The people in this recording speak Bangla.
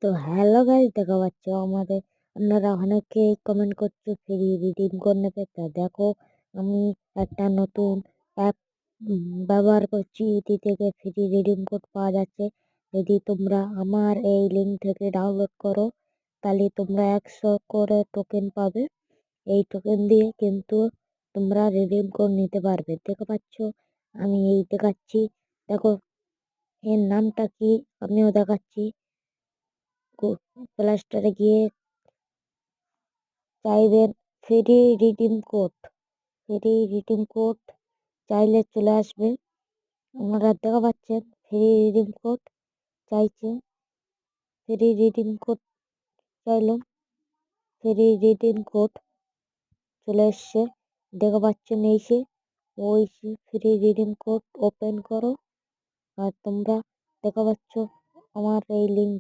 তো হ্যালো গাইস, দেখা পাচ্ছ আপনারা অনেকেই কমেন্ট করছো ফ্রি রিডিম কোড নেবে। তা দেখো, আমি একটা নতুন অ্যাপ ব্যবহার করছি। এটি থেকে ফ্রি রিডিম কোড পাওয়া যাচ্ছে। যদি তোমরা আমার এই লিঙ্ক থেকে ডাউনলোড করো, তাহলে তোমরা 100 করে টোকেন পাবে। এই টোকেন দিয়ে কিন্তু তোমরা রিডিম কোড নিতে পারবে। দেখতে পাচ্ছ, আমি এই দেখাচ্ছি। দেখো, এর নামটা কি আমিও দেখাচ্ছি। প্লে স্টোরে গিয়ে চাইবেন free redeem code. Free redeem code চাইলে চলে আসবে। আপনারা দেখা পাচ্ছেন ফ্রি রিডিম কোড চাইছে। ফ্রি রিডিম কোড চাইলো। ফ্রি রিডিম কোড চলে এসছে। দেখা পাচ্ছেন ওই ফ্রি রিডিম কোড ওপেন করো। আর তোমরা দেখা পাচ্ছ আমার এই লিঙ্ক